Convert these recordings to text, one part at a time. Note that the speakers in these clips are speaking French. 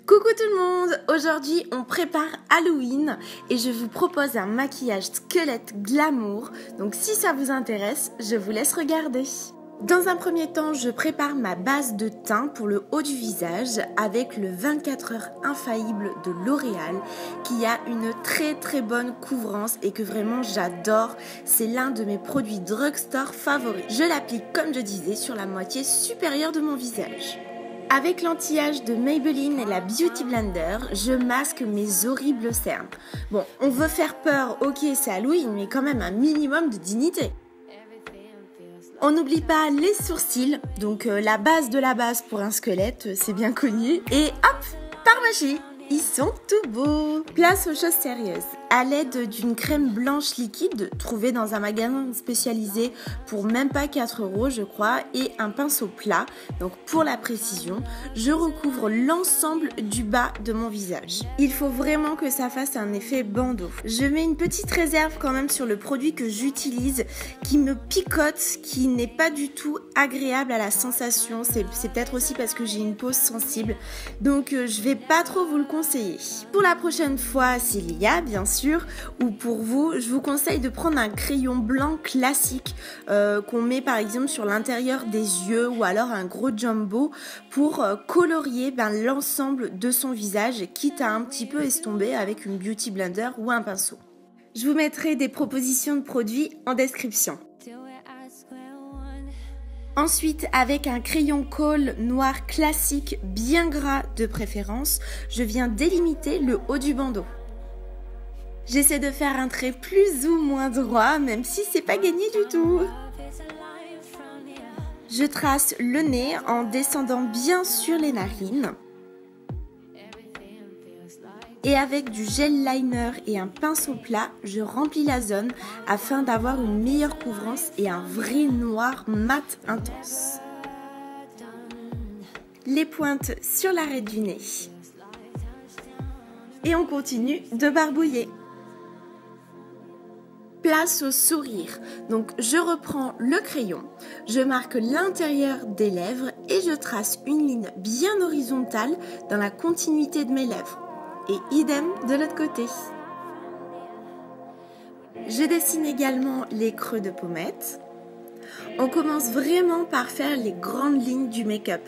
Coucou tout le monde! Aujourd'hui on prépare Halloween et je vous propose un maquillage squelette glamour, donc si ça vous intéresse, je vous laisse regarder. Dans un premier temps, je prépare ma base de teint pour le haut du visage avec le 24 heures infaillible de L'Oréal qui a une très bonne couvrance et que vraiment j'adore. C'est l'un de mes produits drugstore favoris. Je l'applique comme je disais sur la moitié supérieure de mon visage. Avec l'anti-âge de Maybelline et la Beauty Blender, je masque mes horribles cernes. Bon, on veut faire peur, ok c'est Halloween, mais quand même un minimum de dignité. On n'oublie pas les sourcils, donc la base de la base pour un squelette, c'est bien connu. Et hop, par magie, ils sont tout beaux. Place aux choses sérieuses. À l'aide d'une crème blanche liquide, trouvée dans un magasin spécialisé pour même pas 4 € je crois, et un pinceau plat, donc pour la précision, je recouvre l'ensemble du bas de mon visage. Il faut vraiment que ça fasse un effet bandeau. Je mets une petite réserve quand même sur le produit que j'utilise, qui me picote, qui n'est pas du tout agréable à la sensation. C'est peut-être aussi parce que j'ai une peau sensible, donc je vais pas trop vous le conseiller. Pour la prochaine fois, s'il y a bien sûr, ou pour vous, je vous conseille de prendre un crayon blanc classique qu'on met par exemple sur l'intérieur des yeux ou alors un gros jumbo pour colorier l'ensemble de son visage, quitte à un petit peu estomper avec une Beauty Blender ou un pinceau. Je vous mettrai des propositions de produits en description. Ensuite, avec un crayon colle noir classique, bien gras de préférence, je viens délimiter le haut du bandeau. J'essaie de faire un trait plus ou moins droit, même si c'est pas gagné du tout. Je trace le nez en descendant bien sur les narines. Et avec du gel liner et un pinceau plat, je remplis la zone afin d'avoir une meilleure couvrance et un vrai noir mat intense. Les pointes sur l'arête du nez. Et on continue de barbouiller. Place au sourire. Donc je reprends le crayon, je marque l'intérieur des lèvres et je trace une ligne bien horizontale dans la continuité de mes lèvres. Et idem de l'autre côté. Je dessine également les creux de pommettes. On commence vraiment par faire les grandes lignes du make-up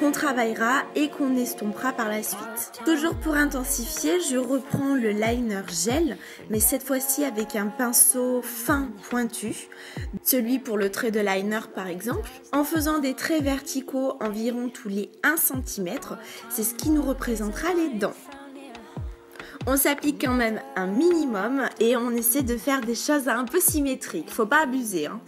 qu'on travaillera et qu'on estompera par la suite. Toujours pour intensifier, je reprends le liner gel, mais cette fois-ci avec un pinceau fin pointu, celui pour le trait de liner par exemple, en faisant des traits verticaux environ tous les 1 cm, c'est ce qui nous représentera les dents. On s'applique quand même un minimum et on essaie de faire des choses un peu symétriques, faut pas abuser hein.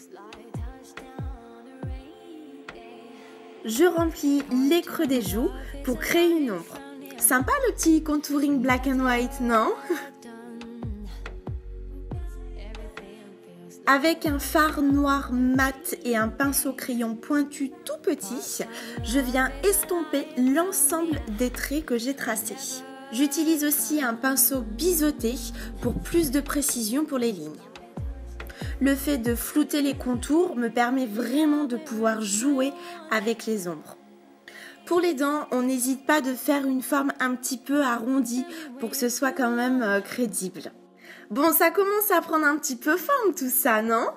Je remplis les creux des joues pour créer une ombre. Sympa le petit contouring black and white, non? Avec un fard noir mat et un pinceau crayon pointu tout petit, je viens estomper l'ensemble des traits que j'ai tracés. J'utilise aussi un pinceau biseauté pour plus de précision pour les lignes. Le fait de flouter les contours me permet vraiment de pouvoir jouer avec les ombres. Pour les dents, on n'hésite pas de faire une forme un petit peu arrondie pour que ce soit quand même crédible. Bon, ça commence à prendre un petit peu forme tout ça, non ?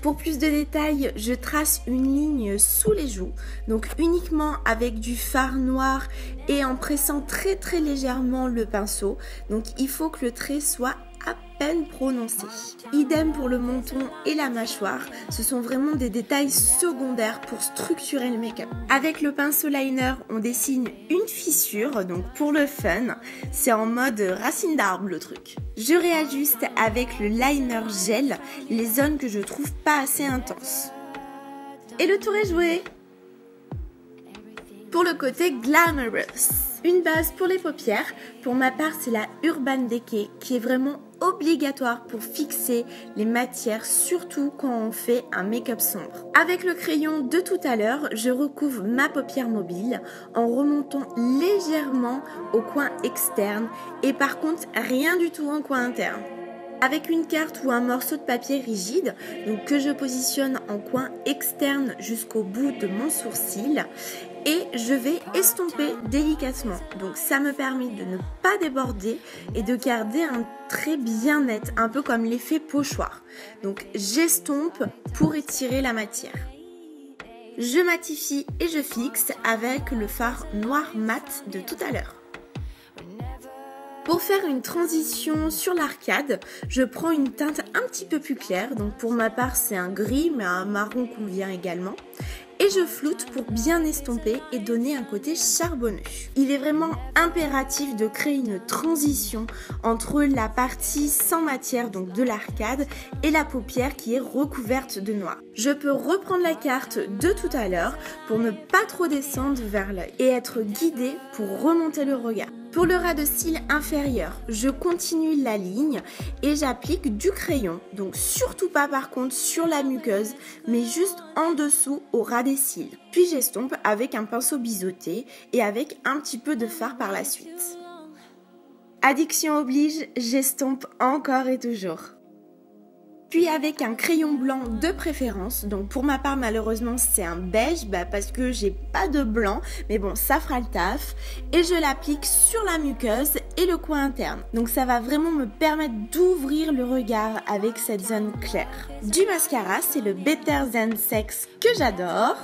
Pour plus de détails, je trace une ligne sous les joues, donc uniquement avec du fard noir et en pressant très légèrement le pinceau. Donc il faut que le trait soit à peine prononcé. Idem pour le menton et la mâchoire, ce sont vraiment des détails secondaires pour structurer le make-up. Avec le pinceau liner, on dessine une fissure, donc pour le fun, c'est en mode racine d'arbre le truc. Je réajuste avec le liner gel les zones que je trouve pas assez intenses. Et le tour est joué! Pour le côté glamorous, une base pour les paupières, pour ma part c'est la Urban Decay qui est vraiment obligatoire pour fixer les matières, surtout quand on fait un make-up sombre. Avec le crayon de tout à l'heure, je recouvre ma paupière mobile en remontant légèrement au coin externe et par contre rien du tout en coin interne. Avec une carte ou un morceau de papier rigide, donc que je positionne en coin externe jusqu'au bout de mon sourcil, et je vais estomper délicatement. Donc ça me permet de ne pas déborder et de garder un trait bien net, un peu comme l'effet pochoir. Donc j'estompe pour étirer la matière. Je matifie et je fixe avec le fard noir mat de tout à l'heure. Pour faire une transition sur l'arcade, je prends une teinte un petit peu plus claire. Donc pour ma part, c'est un gris, mais un marron convient également. Et je floute pour bien estomper et donner un côté charbonneux. Il est vraiment impératif de créer une transition entre la partie sans matière, donc de l'arcade, et la paupière qui est recouverte de noir. Je peux reprendre la carte de tout à l'heure pour ne pas trop descendre vers l'œil et être guidée pour remonter le regard. Pour le ras de cils inférieur, je continue la ligne et j'applique du crayon. Donc surtout pas par contre sur la muqueuse, mais juste en dessous au ras des cils. Puis j'estompe avec un pinceau biseauté et avec un petit peu de fard par la suite. Addiction oblige, j'estompe encore et toujours. Puis avec un crayon blanc de préférence, donc pour ma part malheureusement c'est un beige parce que j'ai pas de blanc, mais bon ça fera le taf, et je l'applique sur la muqueuse et le coin interne. Donc ça va vraiment me permettre d'ouvrir le regard avec cette zone claire. Du mascara, c'est le Better Than Sex que j'adore.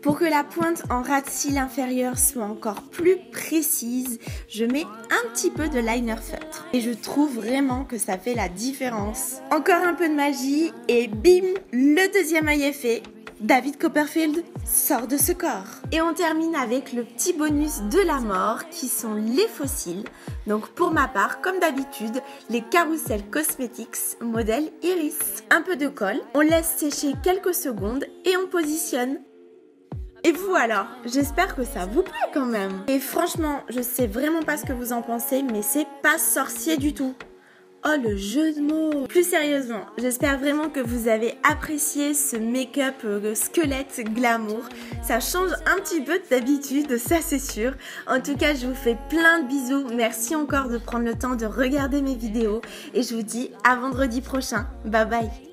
Pour que la pointe en ras de cils inférieur soit encore plus précise, je mets un petit peu de liner feutre. Et je trouve vraiment que ça fait la différence. Encore un peu de magie et bim, le deuxième œil est fait. David Copperfield sort de ce corps. Et on termine avec le petit bonus de la mort qui sont les fossiles. Donc pour ma part, comme d'habitude, les Carousel Cosmetics modèle Iris. Un peu de colle, on laisse sécher quelques secondes et on positionne. Et vous alors, j'espère que ça vous plaît quand même. Et franchement, je sais vraiment pas ce que vous en pensez, mais c'est pas sorcier du tout. Oh le jeu de mots. Plus sérieusement, j'espère vraiment que vous avez apprécié ce make-up squelette glamour. Ça change un petit peu d'habitude, ça c'est sûr. En tout cas, je vous fais plein de bisous. Merci encore de prendre le temps de regarder mes vidéos. Et je vous dis à vendredi prochain. Bye bye.